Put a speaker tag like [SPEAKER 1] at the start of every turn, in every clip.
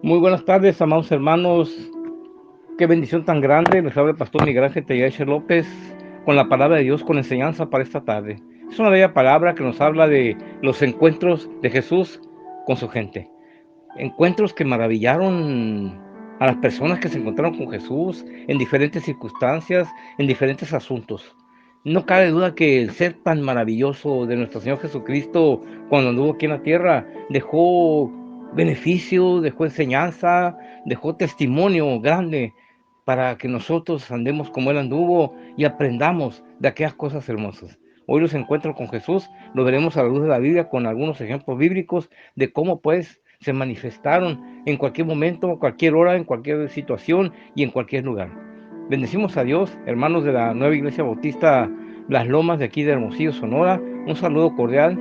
[SPEAKER 1] Muy buenas tardes, amados hermanos. Qué bendición tan grande. Les habla el pastor Miguel Ángel Tellez López con la palabra de Dios, con enseñanza para esta tarde. Es una bella palabra que nos habla de los encuentros de Jesús con su gente. Encuentros que maravillaron a las personas que se encontraron con Jesús en diferentes circunstancias, en diferentes asuntos. No cabe duda que el ser tan maravilloso de nuestro Señor Jesucristo cuando anduvo aquí en la tierra dejó beneficio, dejó enseñanza, dejó testimonio grande para que nosotros andemos como Él anduvo y aprendamos de aquellas cosas hermosas. Hoy los encuentros con Jesús lo veremos a la luz de la Biblia con algunos ejemplos bíblicos de cómo pues se manifestaron en cualquier momento, cualquier hora, en cualquier situación y en cualquier lugar. Bendecimos a Dios, hermanos de la Nueva Iglesia Bautista Las Lomas de aquí de Hermosillo, Sonora. Un saludo cordial,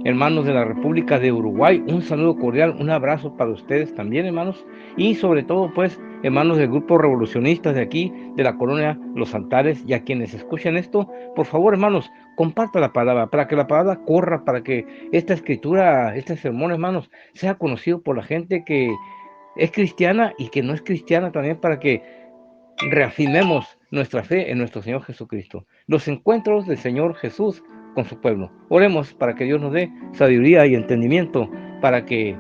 [SPEAKER 1] hermanos de la República de Uruguay. Un saludo cordial, un abrazo para ustedes también, hermanos. Y sobre todo, pues, hermanos del grupo revolucionistas de aquí, de la colonia Los Altares, y a quienes escuchen esto, por favor, hermanos, comparta la palabra, para que la palabra corra, para que esta escritura, este sermón, hermanos, sea conocido por la gente que es cristiana y que no es cristiana también, para que reafirmemos nuestra fe en nuestro Señor Jesucristo. Los encuentros del Señor Jesús con su pueblo. Oremos para que Dios nos dé sabiduría y entendimiento para que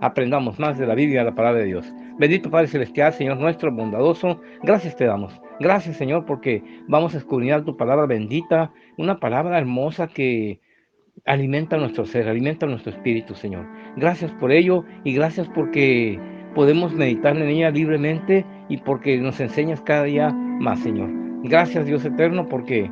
[SPEAKER 1] aprendamos más de la Biblia, la palabra de Dios. Bendito Padre Celestial, Señor nuestro, bondadoso, gracias te damos. Gracias, Señor, porque vamos a escudriñar tu palabra bendita, una palabra hermosa que alimenta nuestro ser, alimenta nuestro espíritu, Señor. Gracias por ello y gracias porque podemos meditar en ella libremente y porque nos enseñas cada día más, Señor. Gracias, Dios eterno, porque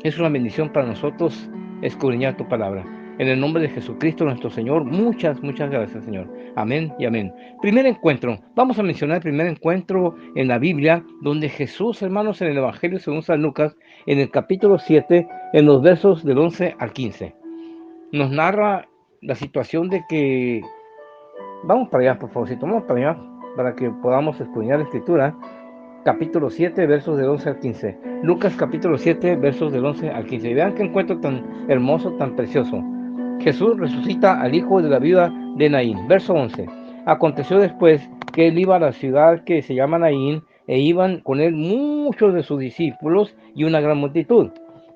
[SPEAKER 1] es una bendición para nosotros escudriñar tu palabra. En el nombre de Jesucristo nuestro Señor, muchas gracias, Señor. Amén y amén. Primer encuentro. Vamos a mencionar el primer encuentro en la Biblia, donde Jesús, hermanos, en el Evangelio según San Lucas, en el capítulo 7, en los versos del 11 al 15, nos narra la situación de que... Vamos para allá, por favor, si tomamos para allá, para que podamos escudriñar la Escritura. Capítulo 7, versos del 11 al 15. Lucas capítulo 7, versos del 11 al 15. Y vean qué encuentro tan hermoso, tan precioso. Jesús resucita al hijo de la viuda de Naín. Verso 11. Aconteció después que él iba a la ciudad que se llama Naín, e iban con él muchos de sus discípulos y una gran multitud.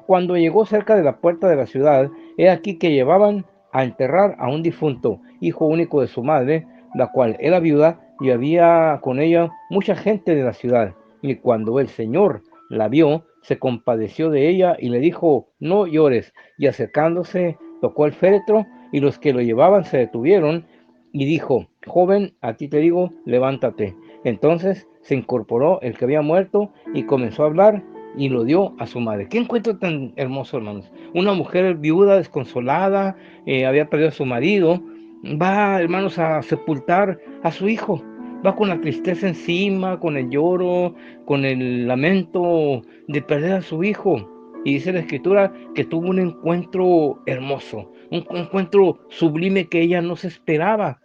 [SPEAKER 1] Cuando llegó cerca de la puerta de la ciudad, he aquí que llevaban a enterrar a un difunto, hijo único de su madre, la cual era viuda, y había con ella mucha gente de la ciudad. Y cuando el Señor la vio, se compadeció de ella y le dijo: no llores. Y acercándose, tocó el féretro, y los que lo llevaban se detuvieron, y dijo: joven, a ti te digo, levántate. Entonces se incorporó el que había muerto y comenzó a hablar, y lo dio a su madre. Qué encuentro tan hermoso, hermanos. Una mujer viuda, desconsolada, había perdido a su marido, va, hermanos, a sepultar a su hijo. Va con la tristeza encima, con el lloro, con el lamento de perder a su hijo. Y dice la escritura que tuvo un encuentro hermoso, un encuentro sublime que ella no se esperaba.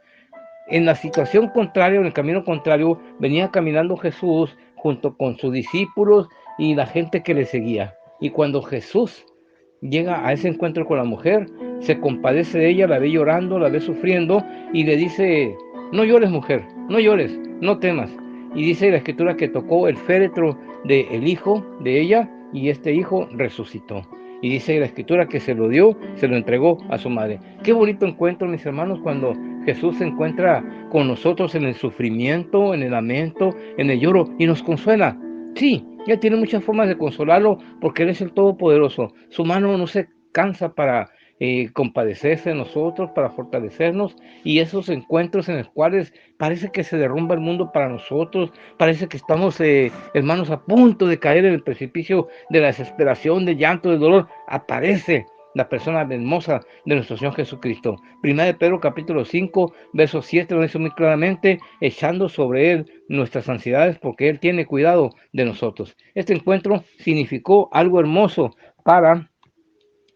[SPEAKER 1] En la situación contraria, en el camino contrario, venía caminando Jesús junto con sus discípulos y la gente que le seguía. Y cuando Jesús llega a ese encuentro con la mujer, se compadece de ella, la ve llorando, la ve sufriendo y le dice: no llores, mujer, no llores, no temas. Y dice la escritura que tocó el féretro del hijo de ella y este hijo resucitó. Y dice la escritura que se lo dio, se lo entregó a su madre. Qué bonito encuentro, mis hermanos, cuando Jesús se encuentra con nosotros en el sufrimiento, en el lamento, en el lloro y nos consuela. Sí, Él tiene muchas formas de consolarlo porque Él es el Todopoderoso. Su mano no se cansa para compadecerse de nosotros, para fortalecernos, y esos encuentros en los cuales parece que se derrumba el mundo para nosotros, parece que estamos, hermanos, a punto de caer en el precipicio de la desesperación, del llanto, del dolor, aparece la persona hermosa de nuestro Señor Jesucristo. Primera de Pedro capítulo 5, verso 7 lo dice muy claramente: echando sobre Él nuestras ansiedades, porque Él tiene cuidado de nosotros. Este encuentro significó algo hermoso para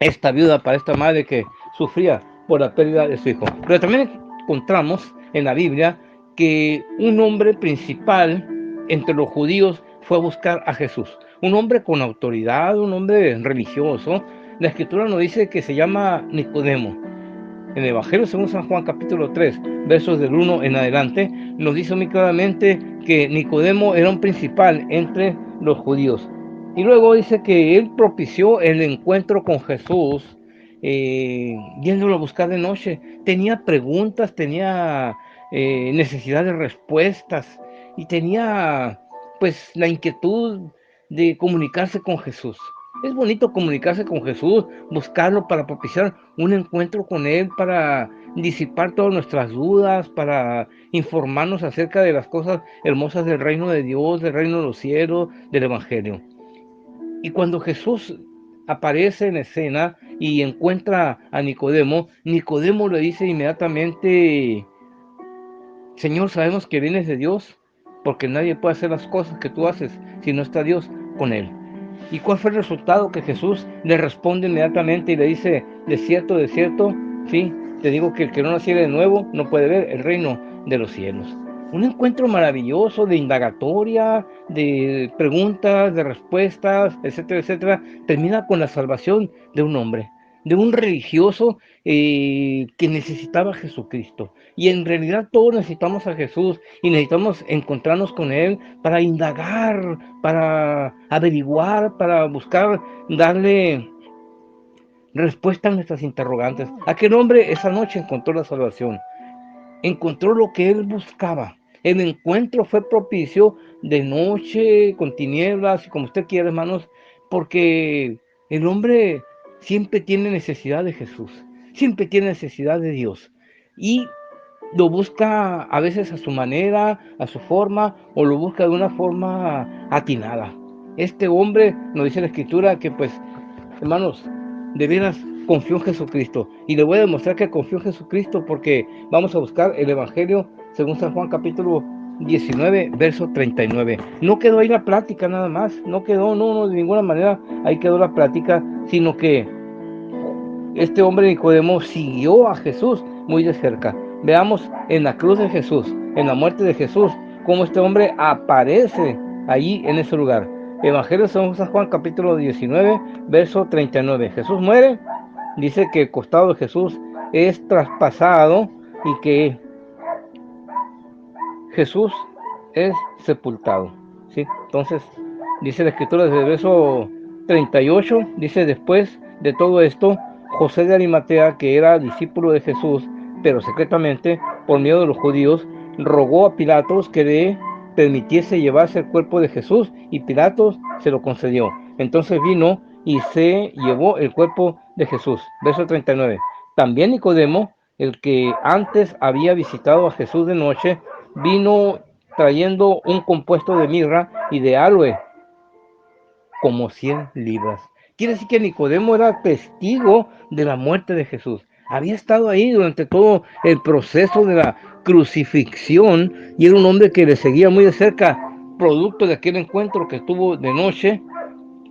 [SPEAKER 1] esta viuda, para esta madre que sufría por la pérdida de su hijo. Pero también encontramos en la Biblia que un hombre principal entre los judíos fue a buscar a Jesús. Un hombre con autoridad, un hombre religioso. La escritura nos dice que se llama Nicodemo. en el Evangelio según San Juan capítulo 3, versos del 1 en adelante, nos dice muy claramente que Nicodemo era un principal entre los judíos. Y luego dice que él propició el encuentro con Jesús, yéndolo a buscar de noche. Tenía preguntas, tenía necesidad de respuestas y tenía pues la inquietud de comunicarse con Jesús. Es bonito comunicarse con Jesús, buscarlo para propiciar un encuentro con Él, para disipar todas nuestras dudas, para informarnos acerca de las cosas hermosas del reino de Dios, del reino de los cielos, del Evangelio. Y cuando Jesús aparece en escena y encuentra a Nicodemo, Nicodemo le dice inmediatamente: Señor, sabemos que vienes de Dios, porque nadie puede hacer las cosas que tú haces si no está Dios con él. ¿Y cuál fue el resultado? Que Jesús le responde inmediatamente y le dice: de cierto, sí, te digo que el que no naciere de nuevo no puede ver el reino de los cielos. Un encuentro maravilloso de indagatoria, de preguntas, de respuestas, etcétera, etcétera, termina con la salvación de un hombre, de un religioso que necesitaba a Jesucristo. Y en realidad todos necesitamos a Jesús y necesitamos encontrarnos con Él para indagar, para averiguar, para buscar darle respuesta a nuestras interrogantes. Aquel hombre esa noche encontró la salvación, encontró lo que él buscaba. El encuentro fue propicio de noche, con tinieblas, y como usted quiera, hermanos, porque el hombre siempre tiene necesidad de Jesús, siempre tiene necesidad de Dios. Y lo busca a veces a su manera, a su forma, o lo busca de una forma atinada. Este hombre, nos dice la Escritura, que pues, hermanos, de veras confió en Jesucristo. Y le voy a demostrar que confió en Jesucristo porque vamos a buscar el Evangelio según San Juan capítulo 19, verso 39. No quedó ahí la plática nada más, no quedó, no, de ninguna manera ahí quedó la plática, sino que este hombre Nicodemo siguió a Jesús muy de cerca. Veamos en la cruz de Jesús, en la muerte de Jesús, cómo este hombre aparece allí en ese lugar. Evangelio según San Juan capítulo 19, verso 39. Jesús muere, dice que el costado de Jesús es traspasado y que Jesús es sepultado. ¿Sí? Entonces, dice la Escritura desde el verso 38, dice: después de todo esto, José de Arimatea, que era discípulo de Jesús, pero secretamente, por miedo de los judíos, rogó a Pilatos que le permitiese llevarse el cuerpo de Jesús, y Pilatos se lo concedió. Entonces vino y se llevó el cuerpo de Jesús. Verso 39. También Nicodemo, el que antes había visitado a Jesús de noche, vino trayendo un compuesto de mirra y de aloe, como 100 libras. Quiere decir que Nicodemo era testigo de la muerte de Jesús. Había estado ahí durante todo el proceso de la crucifixión y era un hombre que le seguía muy de cerca, producto de aquel encuentro que tuvo de noche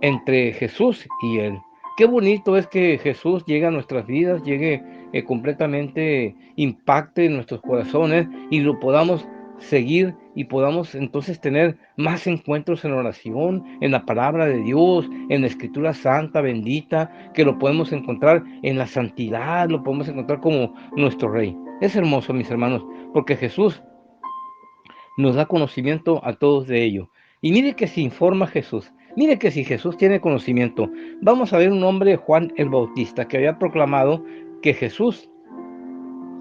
[SPEAKER 1] entre Jesús y él. Qué bonito es que Jesús llegue a nuestras vidas, llegue completamente, impacte en nuestros corazones y lo podamos seguir y podamos entonces tener más encuentros en oración, en la palabra de Dios, en la Escritura Santa, bendita, que lo podemos encontrar en la santidad, lo podemos encontrar como nuestro Rey. Es hermoso, mis hermanos, porque Jesús nos da conocimiento a todos de ello. Y mire que si informa Jesús, mire que si Jesús tiene conocimiento, vamos a ver un hombre, Juan el Bautista, que había proclamado que Jesús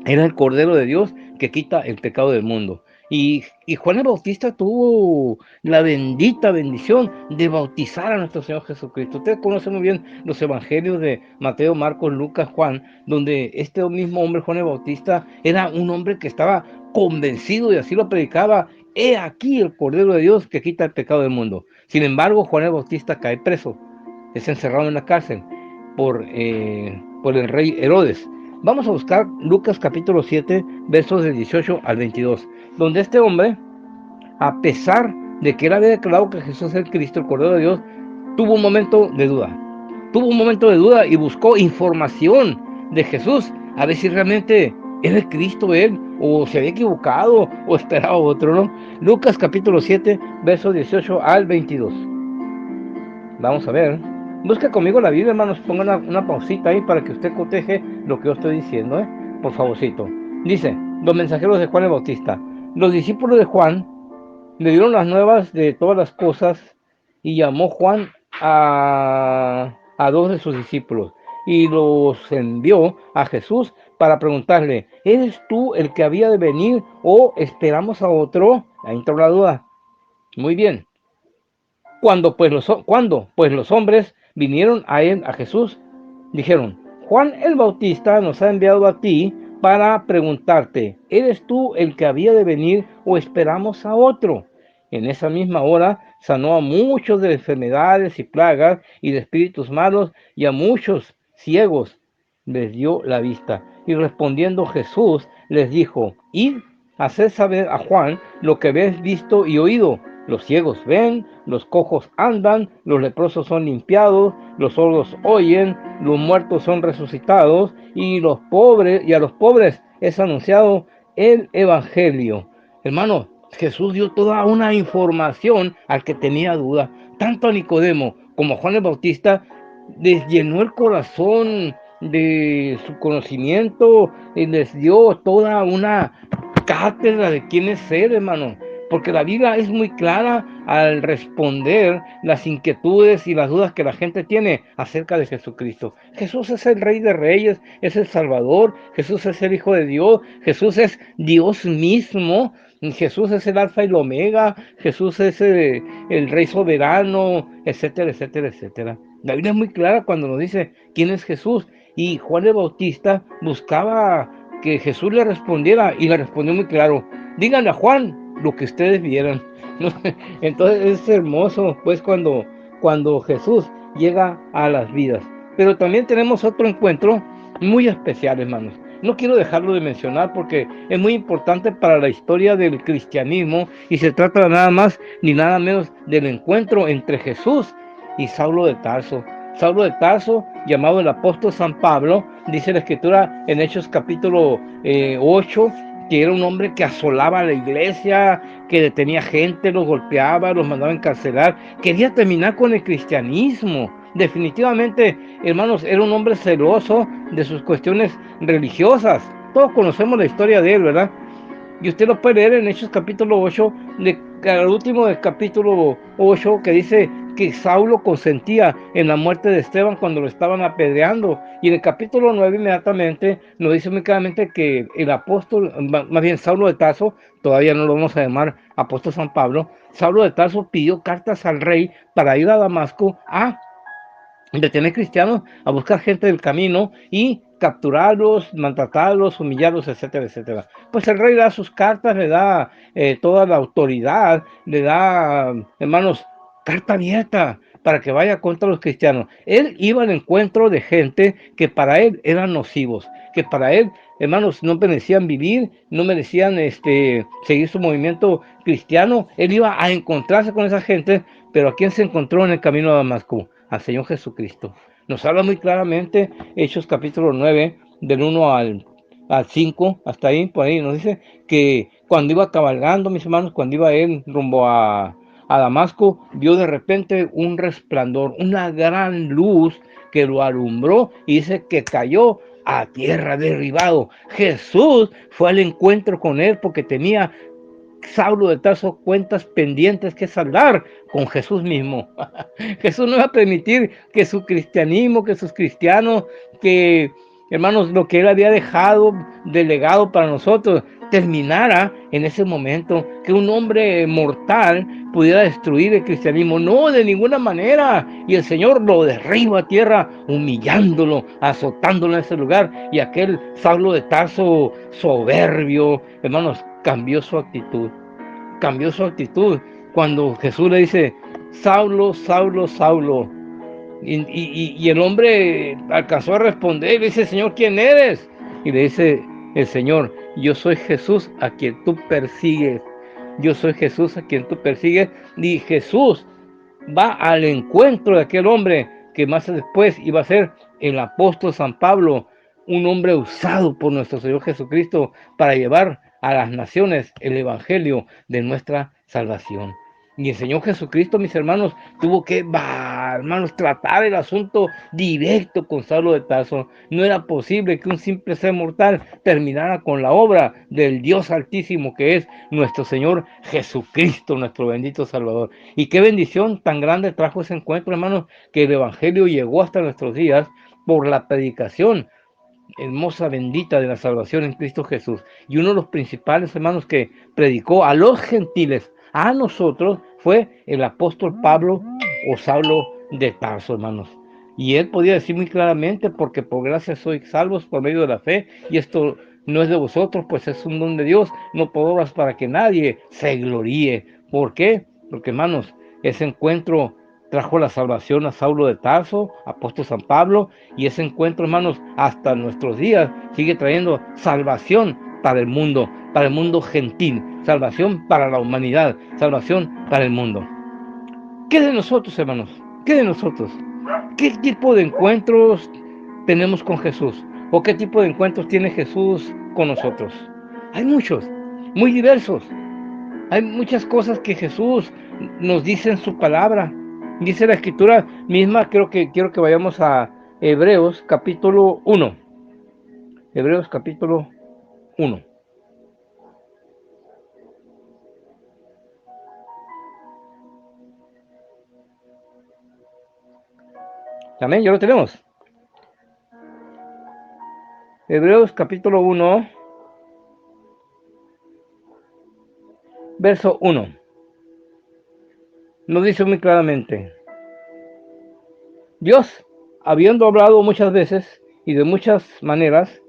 [SPEAKER 1] era el Cordero de Dios que quita el pecado del mundo. Y Juan el Bautista tuvo la bendita bendición de bautizar a nuestro Señor Jesucristo. Ustedes conocen muy bien los evangelios de Mateo, Marcos, Lucas, Juan, donde este mismo hombre, Juan el Bautista, era un hombre que estaba convencido y así lo predicaba: he aquí el Cordero de Dios que quita el pecado del mundo. Sin embargo, Juan el Bautista cae preso, es encerrado en la cárcel por el rey Herodes. Vamos a buscar Lucas capítulo 7, versos del 18 al 22, donde este hombre, a pesar de que él había declarado que Jesús es el Cristo, el Cordero de Dios, tuvo un momento de duda. Tuvo un momento de duda y buscó información de Jesús, a ver si realmente era el Cristo él, o se había equivocado, o esperaba otro, ¿no? Lucas capítulo 7, versos 18 al 22. Vamos a ver. Busca conmigo la Biblia, hermanos. Pongan una pausita ahí para que usted coteje lo que yo estoy diciendo, ¿eh? por favorcito. Dice, los mensajeros de Juan el Bautista. Los discípulos de Juan le dieron las nuevas de todas las cosas y llamó Juan a dos de sus discípulos y los envió a Jesús para preguntarle, ¿eres tú el que había de venir o esperamos a otro? Ahí entró la duda. Muy bien. Cuando pues los hombres vinieron a él, a Jesús, dijeron, Juan el Bautista nos ha enviado a ti para preguntarte, ¿eres tú el que había de venir o esperamos a otro? En esa misma hora sanó a muchos de enfermedades y plagas y de espíritus malos y a muchos ciegos les dio la vista. Y respondiendo Jesús les dijo, id, haced saber a Juan lo que habéis visto y oído. Los ciegos ven, los cojos andan, los leprosos son limpiados, los sordos oyen, los muertos son resucitados y a los pobres es anunciado el evangelio. Hermano, Jesús dio toda una información al que tenía duda. Tanto a Nicodemo como a Juan el Bautista les llenó el corazón de su conocimiento y les dio toda una cátedra de quién es él, hermano. Porque la Biblia es muy clara al responder las inquietudes y las dudas que la gente tiene acerca de Jesucristo. Jesús es el Rey de Reyes, es el Salvador, Jesús es el Hijo de Dios, Jesús es Dios mismo, Jesús es el Alfa y el Omega, Jesús es el Rey soberano, etcétera, etcétera, etcétera. La Biblia es muy clara cuando nos dice quién es Jesús. Y Juan el Bautista buscaba que Jesús le respondiera y le respondió muy claro, díganle a Juan lo que ustedes vieran. Entonces es hermoso pues cuando Jesús llega a las vidas. Pero también tenemos otro encuentro muy especial, hermanos. No quiero dejarlo de mencionar porque es muy importante para la historia del cristianismo y se trata nada más ni nada menos del encuentro entre Jesús y Saulo de Tarso. Saulo de Tarso, llamado el apóstol San Pablo, dice la escritura en Hechos capítulo 8, que era un hombre que asolaba a la iglesia, que detenía gente, los golpeaba, los mandaba a encarcelar, quería terminar con el cristianismo. Definitivamente, hermanos, era un hombre celoso de sus cuestiones religiosas. Todos conocemos la historia de él, ¿verdad? Y usted lo puede leer en Hechos capítulo 8, al último del capítulo 8, que dice que Saulo consentía en la muerte de Esteban cuando lo estaban apedreando. Y en el capítulo 9 inmediatamente nos dice muy claramente que el apóstol, más bien Saulo de Tarso, todavía no lo vamos a llamar apóstol San Pablo, Saulo de Tarso pidió cartas al rey para ir a Damasco a detener cristianos, a buscar gente del camino y capturarlos, maltratarlos, humillarlos, etcétera, etcétera. Pues el rey da sus cartas, le da toda la autoridad, le da, hermanos, carta abierta para que vaya contra los cristianos. Él iba al encuentro de gente que para él eran nocivos, que para él, hermanos, no merecían vivir, no merecían seguir su movimiento cristiano. Él iba a encontrarse con esa gente, pero ¿a quién se encontró en el camino a Damasco? Al Señor Jesucristo. Nos habla muy claramente Hechos capítulo 9, del 1 al 5, hasta ahí, por ahí, nos dice que cuando iba cabalgando, mis hermanos, cuando iba él rumbo a Damasco, vio de repente un resplandor, una gran luz que lo alumbró y dice que cayó a tierra derribado. Jesús fue al encuentro con él porque tenía Saulo de Tarso cuentas pendientes que saldar con Jesús mismo. Jesús no iba a permitir que su cristianismo, que sus cristianos, que hermanos, lo que él había dejado delegado para nosotros, terminara en ese momento, que un hombre mortal pudiera destruir el cristianismo. No, de ninguna manera. Y el Señor lo derriba a tierra, humillándolo, azotándolo en ese lugar. Y aquel Saulo de Tarso soberbio, hermanos, cambió su actitud. Cambió su actitud cuando Jesús le dice, Saulo, Saulo, Saulo. Y el hombre alcanzó a responder y le dice, Señor, ¿quién eres? Y le dice el Señor, yo soy Jesús a quien tú persigues. Yo soy Jesús a quien tú persigues. Y Jesús va al encuentro de aquel hombre que más después iba a ser el apóstol San Pablo, un hombre usado por nuestro Señor Jesucristo para llevar a las naciones el evangelio de nuestra salvación. Y el Señor Jesucristo, mis hermanos, tuvo que, hermanos, tratar el asunto directo con Saulo de Tarso. No era posible que un simple ser mortal terminara con la obra del Dios Altísimo que es nuestro Señor Jesucristo, nuestro bendito Salvador. Y qué bendición tan grande trajo ese encuentro, hermanos, que el Evangelio llegó hasta nuestros días por la predicación hermosa, bendita de la salvación en Cristo Jesús. Y uno de los principales hermanos que predicó a los gentiles, a nosotros, fue el apóstol Pablo o Saulo de Tarso, hermanos. Y él podía decir muy claramente, porque por gracia sois salvos por medio de la fe, y esto no es de vosotros, pues es un don de Dios, no por obras para que nadie se gloríe. ¿Por qué? Porque, hermanos, ese encuentro trajo la salvación a Saulo de Tarso, apóstol San Pablo, y ese encuentro, hermanos, hasta nuestros días sigue trayendo salvación para el mundo gentil, salvación para la humanidad, salvación para el mundo. ¿Qué de nosotros, hermanos? ¿Qué de nosotros? ¿Qué tipo de encuentros tenemos con Jesús? ¿O qué tipo de encuentros tiene Jesús con nosotros? Hay muchos, muy diversos. Hay muchas cosas que Jesús nos dice en su palabra. Dice la escritura misma, quiero que vayamos a Hebreos capítulo 1. Hebreos capítulo 1. Amén, ya lo tenemos. Hebreos capítulo 1, verso 1. Nos dice muy claramente: Dios, habiendo hablado muchas veces y de muchas maneras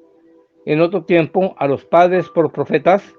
[SPEAKER 1] en otro tiempo a los padres por profetas,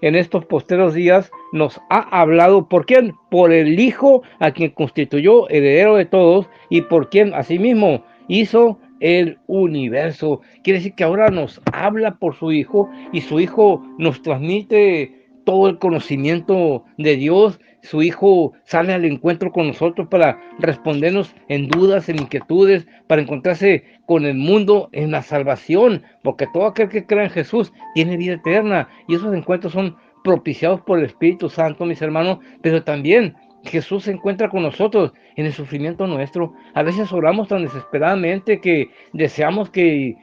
[SPEAKER 1] en estos posteros días nos ha hablado. ¿Por quién? Por el Hijo, a quien constituyó heredero de todos y por quien asimismo hizo el universo. Quiere decir que ahora nos habla por su Hijo y su Hijo nos transmite todo el conocimiento de Dios. Su Hijo sale al encuentro con nosotros para respondernos en dudas, en inquietudes, para encontrarse con el mundo en la salvación, porque todo aquel que crea en Jesús tiene vida eterna, y esos encuentros son propiciados por el Espíritu Santo, mis hermanos, pero también Jesús se encuentra con nosotros en el sufrimiento nuestro. A veces oramos tan desesperadamente que deseamos que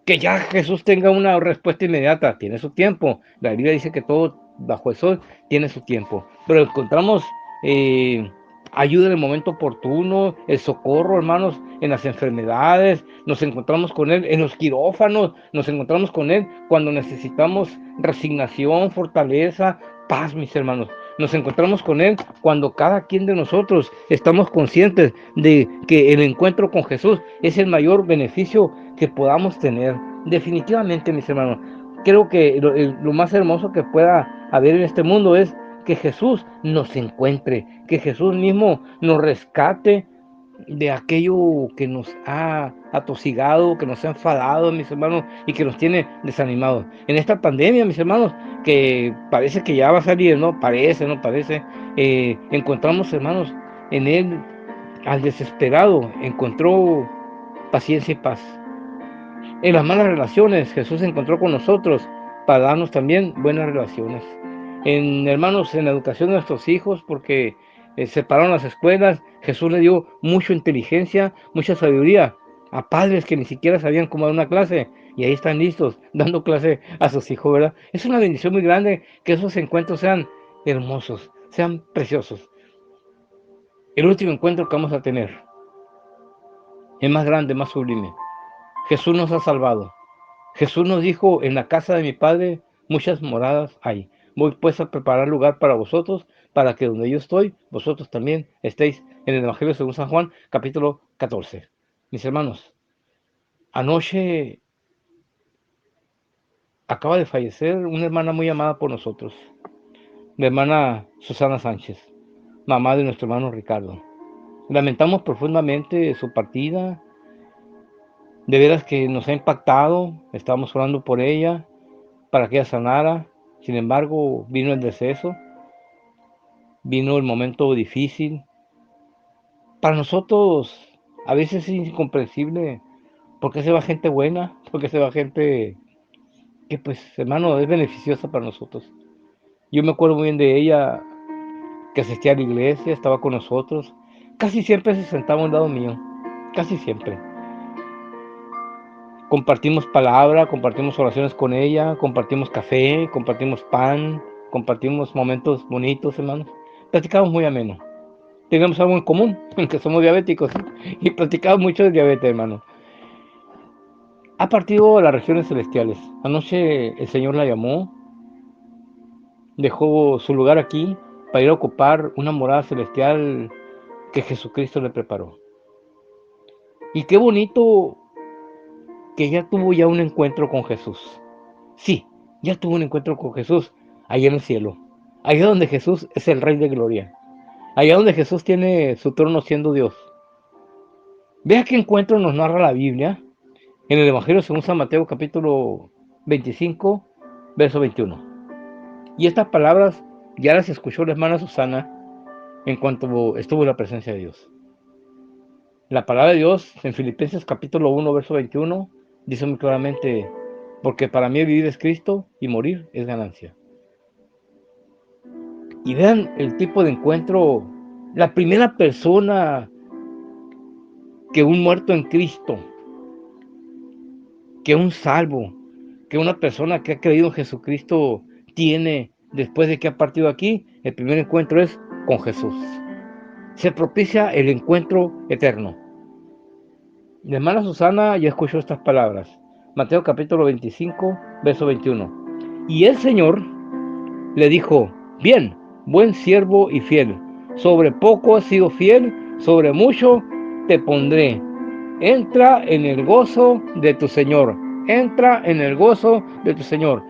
[SPEAKER 1] ya Jesús tenga una respuesta inmediata. Tiene su tiempo. La Biblia dice que todo bajo el sol tiene su tiempo. Pero encontramos ayuda en el momento oportuno, el socorro, hermanos, en las enfermedades. Nos encontramos con Él en los quirófanos. Nos encontramos con Él cuando necesitamos resignación, fortaleza, paz, mis hermanos. Nos encontramos con Él cuando cada quien de nosotros estamos conscientes de que el encuentro con Jesús es el mayor beneficio que podamos tener. Definitivamente, mis hermanos, creo que lo más hermoso que pueda haber en este mundo es que Jesús nos encuentre, que Jesús mismo nos rescate de aquello que nos ha atosigado, que nos ha enfadado, mis hermanos, y que nos tiene desanimados. En esta pandemia, mis hermanos, que parece que ya va a salir, ¿no? Parece, no parece. Encontramos, hermanos, en Él al desesperado, encontró paciencia y paz. En las malas relaciones, Jesús se encontró con nosotros para darnos también buenas relaciones. En, hermanos, en la educación de nuestros hijos, porque separaron las escuelas, Jesús le dio mucha inteligencia, mucha sabiduría a padres que ni siquiera sabían cómo dar una clase, y ahí están listos, dando clase a sus hijos, ¿verdad? Es una bendición muy grande que esos encuentros sean hermosos, sean preciosos. El último encuentro que vamos a tener es más grande, más sublime. Jesús nos ha salvado. Jesús nos dijo: en la casa de mi Padre muchas moradas hay. Voy pues a preparar lugar para vosotros, para que donde yo estoy, vosotros también estéis. En el Evangelio según San Juan, capítulo 14. Mis hermanos, anoche acaba de fallecer una hermana muy amada por nosotros, la hermana Susana Sánchez, mamá de nuestro hermano Ricardo. Lamentamos profundamente su partida. De veras que nos ha impactado. Estábamos orando por ella para que ella sanara. Sin embargo, vino el deceso, vino el momento difícil. Para nosotros a veces es incomprensible por qué se va gente buena, por qué se va gente que, pues, hermano, es beneficiosa para nosotros. Yo me acuerdo muy bien de ella, que asistía a la iglesia, estaba con nosotros. Casi siempre se sentaba a un lado mío, casi siempre. Compartimos palabra, compartimos oraciones con ella, compartimos café, compartimos pan, compartimos momentos bonitos, hermanos. Platicamos muy ameno. Tenemos algo en común, que somos diabéticos, y platicamos mucho de diabetes, hermano. Ha partido a las regiones celestiales. Anoche el Señor la llamó, dejó su lugar aquí para ir a ocupar una morada celestial que Jesucristo le preparó. Y qué bonito que ya tuvo ya un encuentro con Jesús. Sí, ya tuvo un encuentro con Jesús allá en el cielo. Allá donde Jesús es el Rey de Gloria. Allá donde Jesús tiene su trono siendo Dios. Vea qué encuentro nos narra la Biblia en el Evangelio según San Mateo capítulo 25, verso 21. Y estas palabras ya las escuchó la hermana Susana en cuanto estuvo en la presencia de Dios. La palabra de Dios en Filipenses capítulo 1, verso 21 dice muy claramente, porque para mí vivir es Cristo y morir es ganancia. Y vean el tipo de encuentro, la primera persona que un muerto en Cristo, que un salvo, que una persona que ha creído en Jesucristo tiene después de que ha partido aquí, el primer encuentro es con Jesús. Se propicia el encuentro eterno. La hermana Susana ya escuchó estas palabras. Mateo capítulo 25, verso 21. Y el Señor le dijo, bien, buen siervo y fiel, sobre poco has sido fiel, sobre mucho te pondré. Entra en el gozo de tu Señor, entra en el gozo de tu Señor.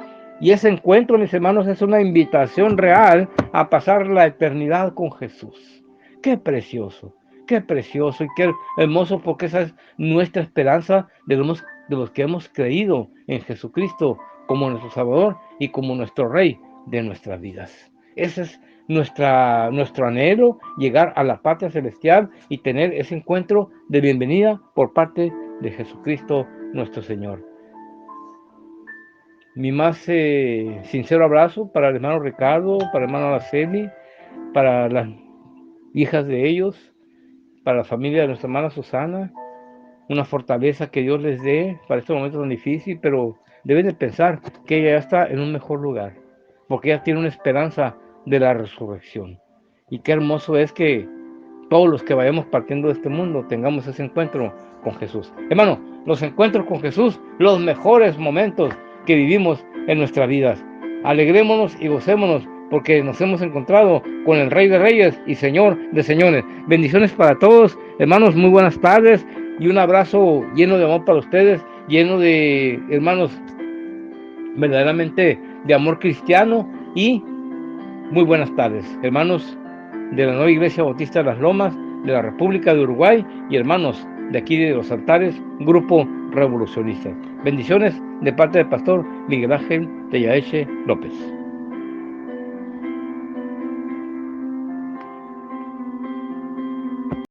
[SPEAKER 1] Y ese encuentro, mis hermanos, es una invitación real a pasar la eternidad con Jesús. Qué precioso y qué hermoso, porque esa es nuestra esperanza de los que hemos creído en Jesucristo como nuestro Salvador y como nuestro Rey de nuestras vidas. Ese es nuestro anhelo, llegar a la patria celestial y tener ese encuentro de bienvenida por parte de Jesucristo nuestro Señor. Mi más sincero abrazo para el hermano Ricardo, para el hermano Araceli, para las hijas de ellos, para la familia de nuestra hermana Susana, una fortaleza que Dios les dé para este momento tan difícil, pero deben de pensar que ella ya está en un mejor lugar, porque ella tiene una esperanza de la resurrección. Y qué hermoso es que todos los que vayamos partiendo de este mundo tengamos ese encuentro con Jesús. Hermano, los encuentros con Jesús, los mejores momentos que vivimos en nuestras vidas. Alegrémonos y gocémonos porque nos hemos encontrado con el Rey de Reyes y Señor de Señores. Bendiciones para todos, hermanos, muy buenas tardes y un abrazo lleno de amor para ustedes, lleno de, hermanos, verdaderamente de amor cristiano y muy buenas tardes, hermanos de la Nueva Iglesia Bautista de las Lomas, de la República de Uruguay y hermanos de aquí de los altares, Grupo Revolucionista. Bendiciones de parte del pastor Miguel Ángel Tellaeche López.